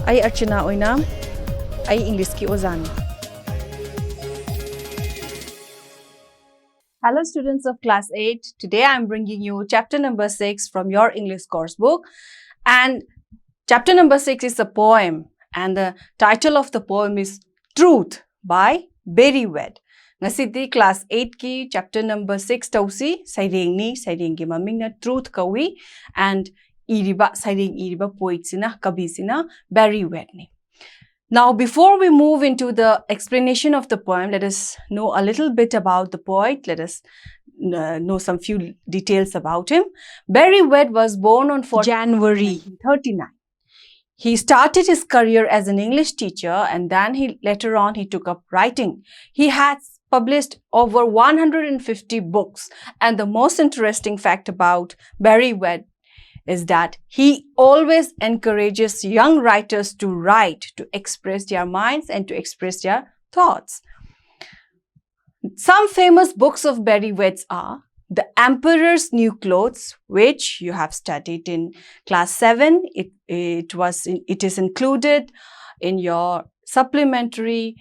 I Archana Oinam. I English ki Ozan. Hello students of class 8. Today I am bringing you chapter number 6 from your English course book. And chapter number 6 is a poem. And the title of the poem is Truth by VIII. Ngasiti class 8 ki chapter number 6 tausi saireng maming na truth kawi and saireng iriba poetsina kabisina VIII ni. Now, before we move into the explanation of the poem, let us know a little bit about the poet. Let us know some few details about him. VIII was born on 4th January 1939. He started his career as an English teacher, and then later on he took up writing. He has published over 150 books, and the most interesting fact about VIII is that he always encourages young writers to write, to express their minds and to express their thoughts. Some famous books of VIII are The Emperor's New Clothes, which you have studied in class 7. It is included in your supplementary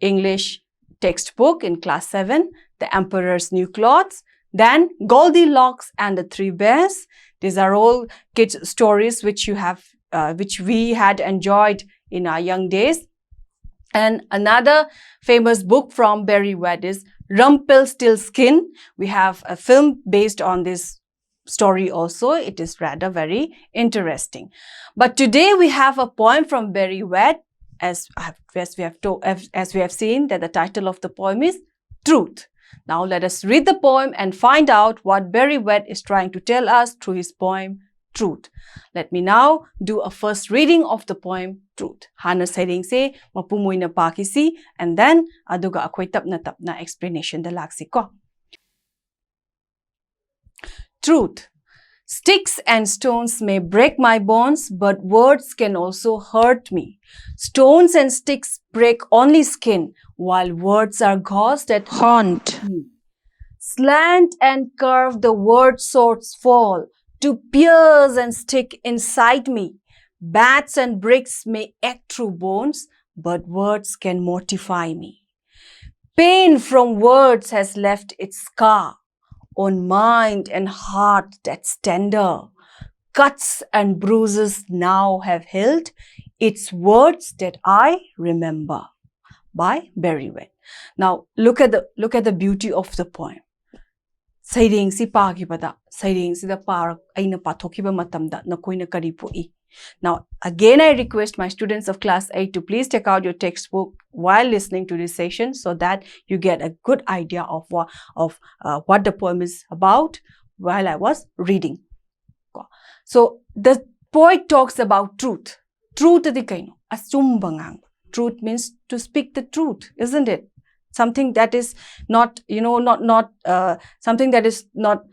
English textbook in class 7, The Emperor's New Clothes. Then Goldilocks and the Three Bears. These are all kids' stories which we had enjoyed in our young days. And another famous book from VIII is Rumpelstiltskin. We have a film based on this story also. It is rather very interesting. But today we have a poem from VIII, as we have seen that the title of the poem is Truth. Now let us read the poem and find out what VIII is trying to tell us through his poem, Truth. Let me now do a first reading of the poem, Truth. Hana saireng se mapumoy na pakisi, and then aduga akoy tapna explanation da laksi ko. Truth. Sticks and stones may break my bones, but words can also hurt me. Stones and sticks break only skin, while words are gauze that haunt me. Slant and curve the word swords fall, to pierce and stick inside me. Bats and bricks may ache through bones, but words can mortify me. Pain from words has left its scar on mind and heart that's tender. Cuts and bruises now have healed. It's words that I remember. By VIII. Now look at the beauty of the poem. Saireng si pagibada, saireng si da par aina pathokiba matamda nakoina karipoi. Now again I request my students of class 8 to please take out your textbook while listening to this session so that you get a good idea of what the poem is about while I was reading. So the poet talks about truth. Truth is the asumbangang. Truth means to speak the truth, isn't it? Something that is not, something that is not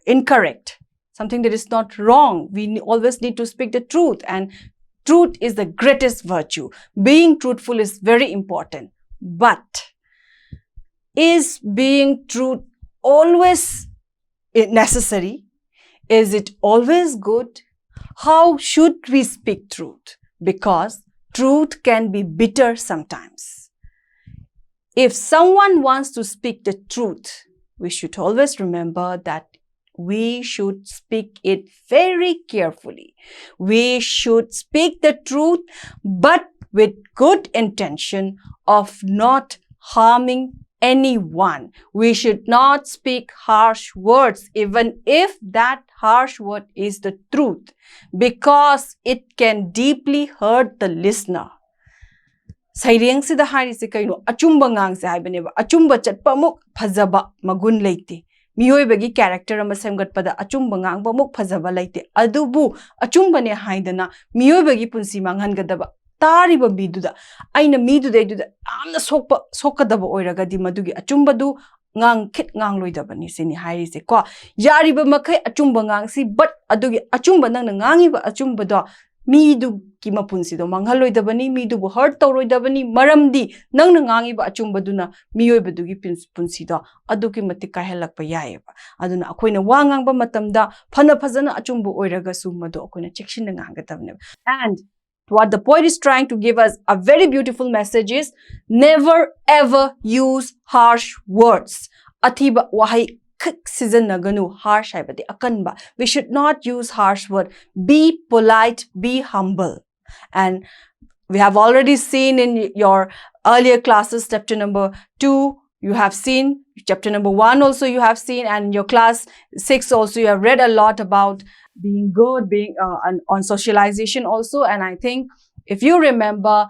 incorrect, something that is not wrong. We always need to speak the truth, and truth is the greatest virtue. Being truthful is very important. But is being true always necessary? Is it always good? How should we speak truth? Because truth can be bitter sometimes. If someone wants to speak the truth, we should always remember that we should speak it very carefully. We should speak the truth, but with good intention of not harming anyone. We should not speak harsh words, even if that harsh word is the truth, because it can deeply hurt the listener. Saireng sida hari se kaino achumba ngang se haibaneba achumba chatpa muk phajaba magun leite miyoi bagi character ama semgat pada achumba ngang ba muk phajaba leite adubu achumba ne haidana miyoi bagi punsi manghan gadaba tariba biduda aina midu de amna sokadaba oiraga di madugi achumba du ngang khit ngang loidabani sini hairi se ko yariba makai achumba ngang si but adugi achumba nang ngangi ba achumba do midu ki mapunsi do manghalloidabani midu bu hurt tawroidabani maramdi nang ngangi ba achumba duna miyoi badugi punsi do adugi matik ka helakpa yaeba aduna akoina wa ngang ba matamda phana phajana achumba oiraga su madu akoina chekshin ngang gadabne. And what the poet is trying to give us a very beautiful message is, never ever use harsh words. Athiba wahai season naganu harsh haibadi akanba. We should not use harsh word. Be polite, be humble. And we have already seen in your earlier classes, chapter number 2, you have seen, chapter number 1 also you have seen, and in your class 6 also you have read a lot about being good, being on socialization also. And I think if you remember,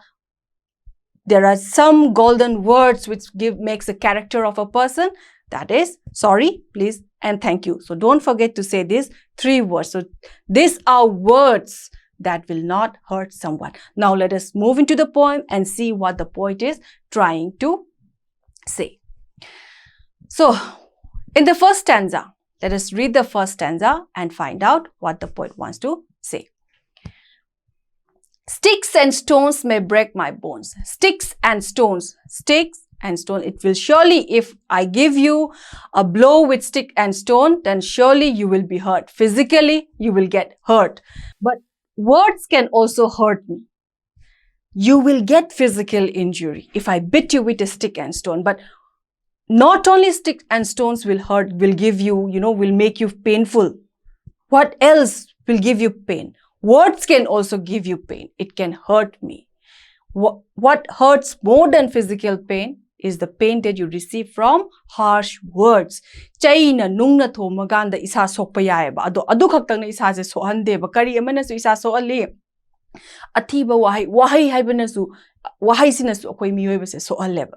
there are some golden words which makes a character of a person. That is sorry, please, and thank you. So don't forget to say these 3 words. So these are words that will not hurt someone. Now let us move into the poem and see what the poet is trying to say. So in the first stanza, let us read the first stanza and find out what the poet wants to say. Sticks and stones may break my bones. Sticks and stones. Sticks and stone. It will surely, if I give you a blow with stick and stone, then surely you will be hurt. Physically, you will get hurt. But words can also hurt me. You will get physical injury if I beat you with a stick and stone. But not only sticks and stones will hurt, will give you, will make you painful. What else will give you pain? Words can also give you pain. It can hurt me. What hurts more than physical pain is the pain that you receive from harsh words. Chaina nungna tho maganda isa sokpa yaeba. Adu khaktang na isa se sohande ba. Kari amana su isa sohali. Athiba wahai haibana su wahai sina su akoi miyoy ba se sohale ba.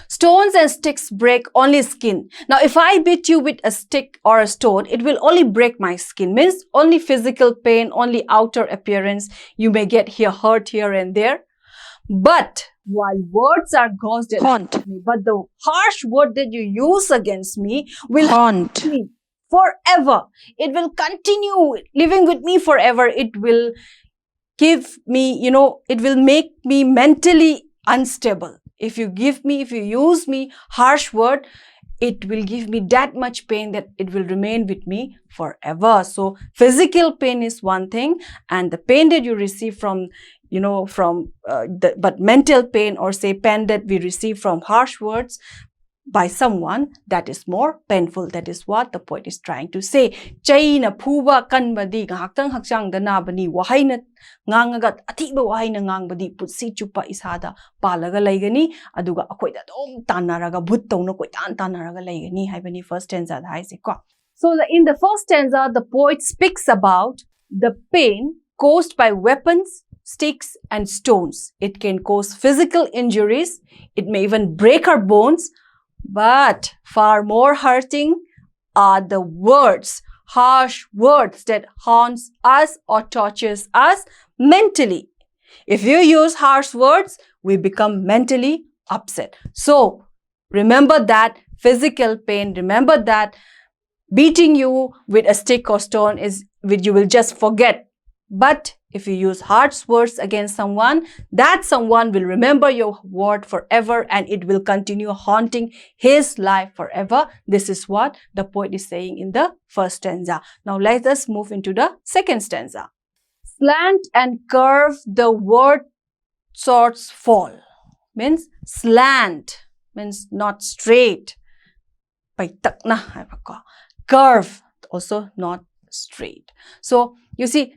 Stones and sticks break only skin. Now, if I beat you with a stick or a stone, it will only break my skin. Means only physical pain, only outer appearance. You may get hurt here and there. But while words are God's that haunt me, but the harsh word that you use against me will haunt me forever. It will continue living with me forever. It will give me, it will make me mentally unstable. If you use me harsh word, it will give me that much pain that it will remain with me forever. So physical pain is one thing, and the pain that you receive from, but mental pain, or say pain that we receive from harsh words by someone, that is more painful. That is what the poet is trying to say. Chaina phuba kanbadi gahaktang hakchang dana bani wahaina ngangagat athiba wahaina ngangbadi putsi chupa isada palaga laigani aduga akoida dom tanaraga bhut tawna koitan tanaraga laigani haibani first stanza da haise ko. So in the first stanza, the poet speaks about the pain caused by weapons, sticks and stones. It can cause physical injuries. It may even break our bones. But far more hurting are the words, harsh words that haunts us or tortures us mentally. If you use harsh words, we become mentally upset. So remember that physical pain, remember that beating you with a stick or stone is which you will just forget. But if you use harsh words against someone, that someone will remember your word forever, and it will continue haunting his life forever. This is what the poet is saying in the first stanza. Now let us move into the second stanza. Slant and curve the word swords fall. Means slant, means not straight. Curve, also not straight. So you see,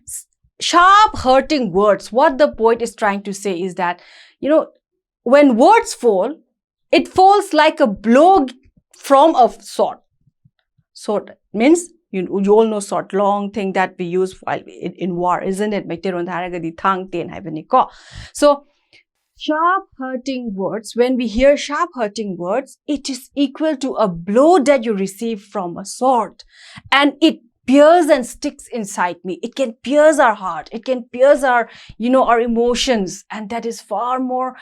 sharp hurting words, what the poet is trying to say is that, when words fall, it falls like a blow from a sword. Sword means, you all know sword, long thing that we use while in war, isn't it? So sharp hurting words, when we hear sharp hurting words, it is equal to a blow that you receive from a sword, and it pierces and sticks inside me. It can pierce our heart. It can pierce our, our emotions, and that is far more,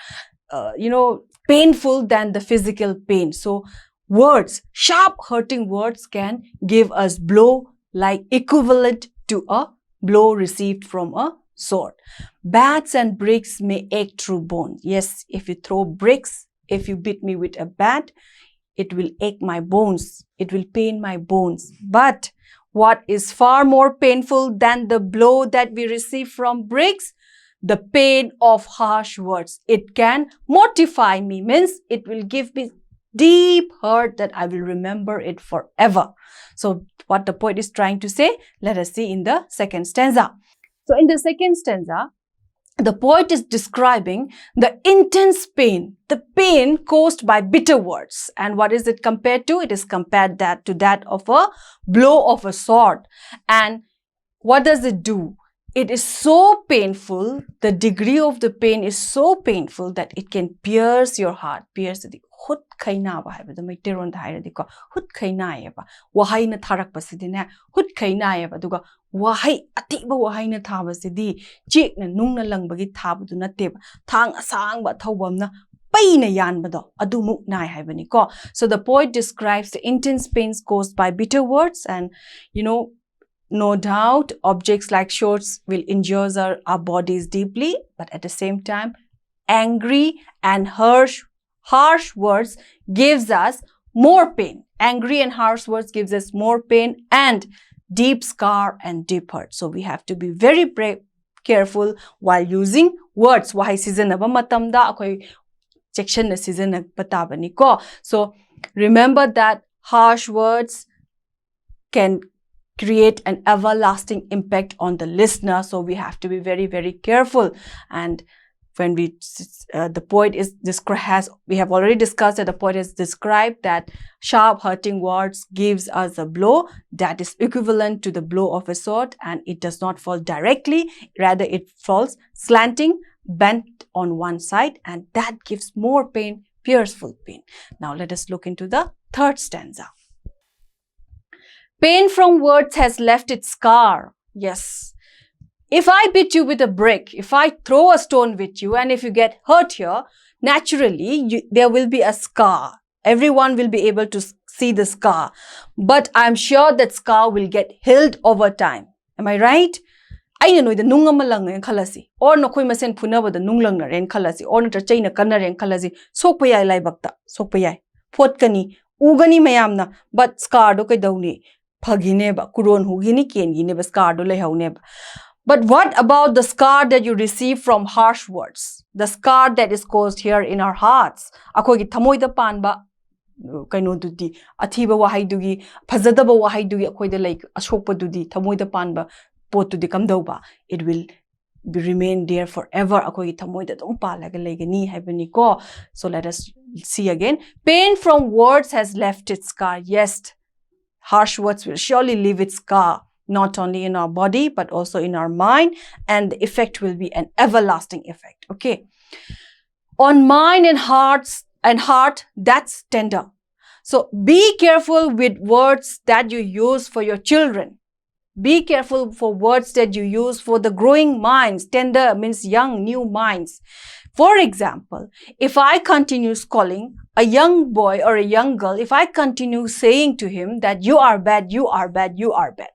painful than the physical pain. So words, sharp hurting words can give us blow like equivalent to a blow received from a sword. Bats and bricks may ache through bones. Yes, if you throw bricks, if you beat me with a bat, it will ache my bones. It will pain my bones. But what is far more painful than the blow that we receive from bricks? the pain of harsh words. It can mortify me, means it will give me deep hurt that I will remember it forever. So what the poet is trying to say, let us see in the second stanza. So in the second stanza, the poet is describing the intense pain, the pain caused by bitter words. And what is it compared to? It is compared to that of a blow of a sword. And what does it do? It is so painful, the degree of the pain is so painful that it can pierce your heart. Pierce the hut kaina ba haiba the maiteron da hairadi ko hut kaina ba wahai na tharak pasidine hut kaina ba duga wahai ati ba wahai na thabasidi chik na nung na lang bagi thabdu na te thang asang ba thawbam na pain yan bado adu muk nai haibani ko. So the poet describes the intense pains caused by bitter words, and no doubt, objects like swords will injure our bodies deeply, but at the same time, angry and harsh words gives us more pain. Angry and harsh words gives us more pain and deep scar and deep hurt. So we have to be very careful while using words. Wahai sijanaba matamda akoi section na season patabani ko. So remember that harsh words can create an everlasting impact on the listener. So we have to be very, very careful. And when we have already discussed that the poet has described that sharp hurting words gives us a blow that is equivalent to the blow of a sword, and it does not fall directly, rather it falls slanting, bent on one side, and that gives more pain, pierceful pain. Now let us look into the third stanza. Pain from words has left its scar. Yes. If I beat you with a brick, if I throw a stone with you, and if you get hurt here, naturally, there will be a scar. Everyone will be able to see the scar. But I'm sure that scar will get healed over time. Am I right? I know the nungama lang en khalasi. Or no koi masen punaba the nunglang na ren khalasi. Or no chaina kana ren khalasi. Sokpayay lai bakta. Sokpayay. Potkani. Ugani mayamna. But scar do kay dawni. Pagineba, kuron hugini kengineba scar do lehauneba. But what about the scar that you receive from harsh words? The scar that is caused here in our hearts. Ako gi thamoy da panba kaino dudi athiba wahai dugi phajadaba wahai dugi akoi da like ashokpa dudi thamoy da panba pot dudi kamdauba. It will remain there forever. Ako gi thamoy da dum palaga legani haibani ko. So let us see again. Pain from words has left its scar. Yes. Harsh words will surely leave its scar, not only in our body, but also in our mind, and the effect will be an everlasting effect. Okay. On mind and heart, that's tender. So be careful with words that you use for your children. Be careful for words that you use for the growing minds. Tender means young, new minds. For example, if I continue calling a young boy or a young girl, if I continue saying to him that you are bad, you are bad, you are bad,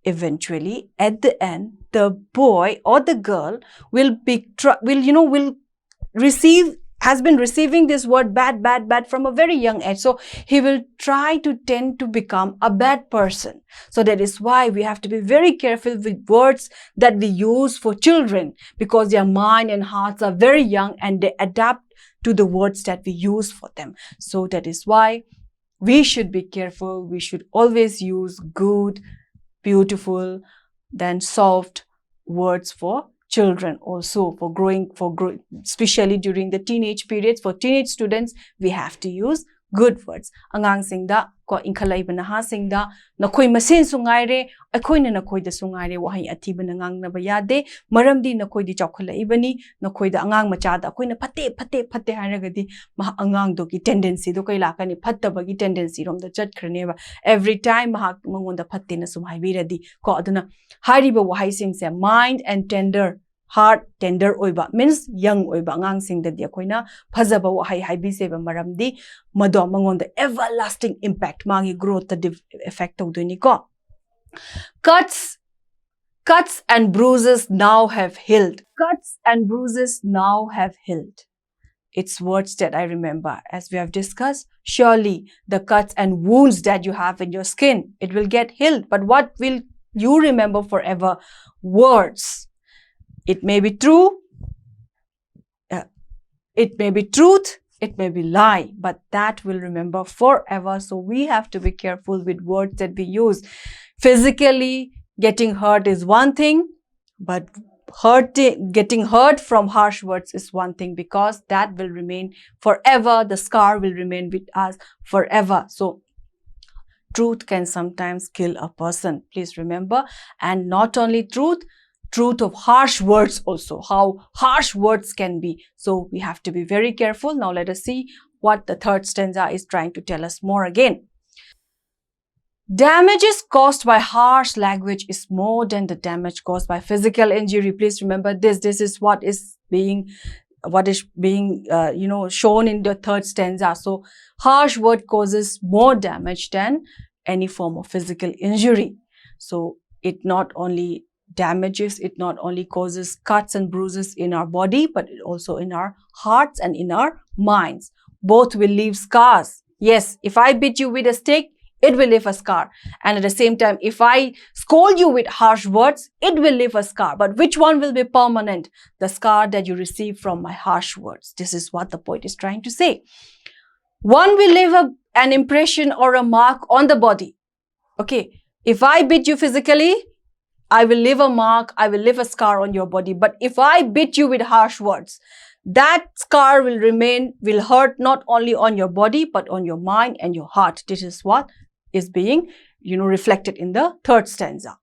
eventually, at the end, the boy or the girl has been receiving this word bad, bad, bad from a very young age. So he will try to tend to become a bad person. So that is why we have to be very careful with words that we use for children, because their mind and hearts are very young and they adapt to the words that we use for them. So that is why we should be careful. We should always use good, beautiful, then soft words for children also, for growing, especially during the teenage periods. For teenage students, we have to use good words. Angang singda ko inkhalai banaha singda nakoi masen sungaire akoi na nakoi da sungaire wahai athi banangang na bayade maramdi nakoi di chokhala ibani nakoi da angang macha da akoi na phate haragadi ma angang do ki tendency do kai lakani phatta bagi tendency rom da chat khrane ba every time ma mangon da phatte na sum haibiradi ko aduna hariba wahai sing se mind and tender, heart tender oiba means young oiba ngang sing da dia koina phajaba wahai haibi se ba maramdi mado mangon the everlasting impact mangi growth the effect tawdoni ko. Cuts and bruises now have healed. Cuts and bruises now have healed. It's words that I remember. As we have discussed, surely the cuts and wounds that you have in your skin, it will get healed. But what will you remember forever? Words. It may be true, it may be truth, it may be lie, but that will remember forever. So we have to be careful with words that we use. Physically getting hurt is one thing, but getting hurt from harsh words is one thing, because that will remain forever. The scar will remain with us forever. So truth can sometimes kill a person, please remember. And not only truth of harsh words also, how harsh words can be. So we have to be very careful. Now let us see what the third stanza is trying to tell us more again. Damages caused by harsh language is more than the damage caused by physical injury. Please remember this. This is what is being shown in the third stanza. So harsh word causes more damage than any form of physical injury. So it not only damages, it not only causes cuts and bruises in our body, but also in our hearts and in our minds. Both will leave scars. Yes, if I beat you with a stick, it will leave a scar. And at the same time, if I scold you with harsh words, it will leave a scar. But which one will be permanent? The scar that you receive from my harsh words. This is what the poet is trying to say. One will leave an impression or a mark on the body. Okay, if I beat you physically, I will leave a mark, I will leave a scar on your body. But if I beat you with harsh words, that scar will remain, will hurt not only on your body, but on your mind and your heart. This is what is being, reflected in the third stanza.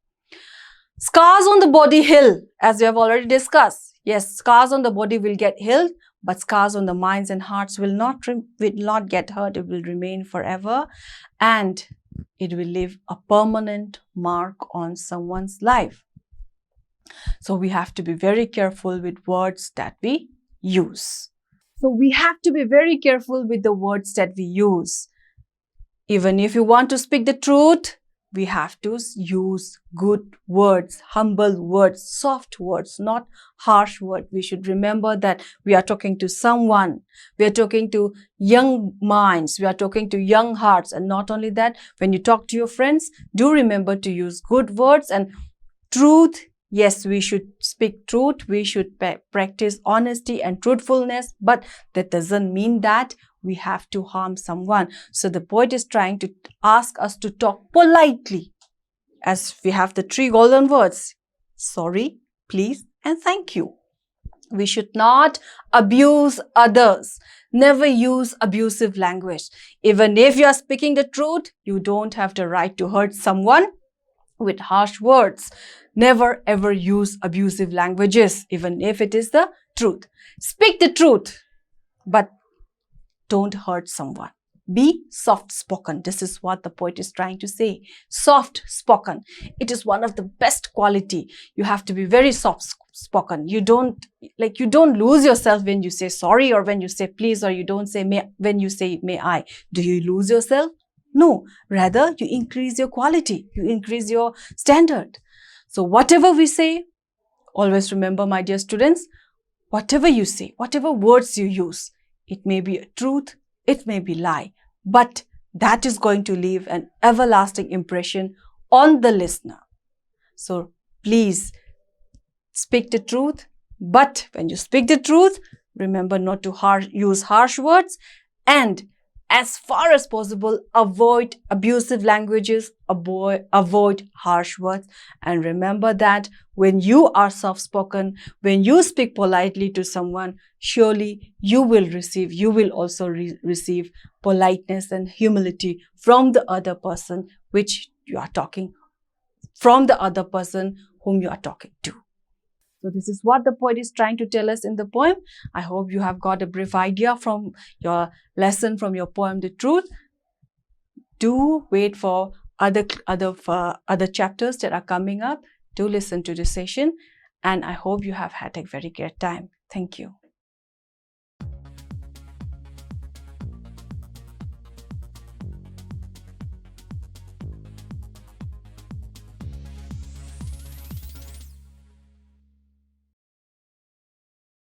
Scars on the body heal, as we have already discussed. Yes, scars on the body will get healed, but scars on the minds and hearts will not get hurt. It will remain forever, and it will leave a permanent mark on someone's life. So we have to be very careful with words that we use. So we have to be very careful with the words that we use. Even if you want to speak the truth, we have to use good words, humble words, soft words, not harsh words. We should remember that we are talking to someone. We are talking to young minds. We are talking to young hearts. And not only that, when you talk to your friends, do remember to use good words and truth. Yes, we should speak truth. We should practice honesty and truthfulness. But that doesn't mean that we have to harm someone. So the poet is trying to ask us to talk politely, as we have the 3 golden words: sorry, please, and thank you. We should not abuse others. Never use abusive language. Even if you are speaking the truth, you don't have the right to hurt someone with harsh words. Never ever use abusive languages, even if it is the truth. Speak the truth, but don't hurt someone. Be soft-spoken. This is what the poet is trying to say. Soft-spoken. It is one of the best quality. You have to be very soft-spoken. You don't lose yourself when you say sorry, or when you say please, or you don't say may, when you say may I. Do you lose yourself? No. Rather, you increase your quality. You increase your standard. So whatever we say, always remember, my dear students, whatever you say, whatever words you use, it may be a truth, it may be lie, but that is going to leave an everlasting impression on the listener. So please speak the truth, but when you speak the truth, remember not to use harsh words, and as far as possible, avoid abusive languages, avoid harsh words. And remember that when you are soft-spoken, when you speak politely to someone, surely you will also receive politeness and humility from the other person whom you are talking to. So this is what the poet is trying to tell us in the poem. I hope you have got a brief idea from your lesson, from your poem, The Truth. Do wait for other chapters that are coming up. Do listen to this session, and I hope you have had a very great time. Thank you.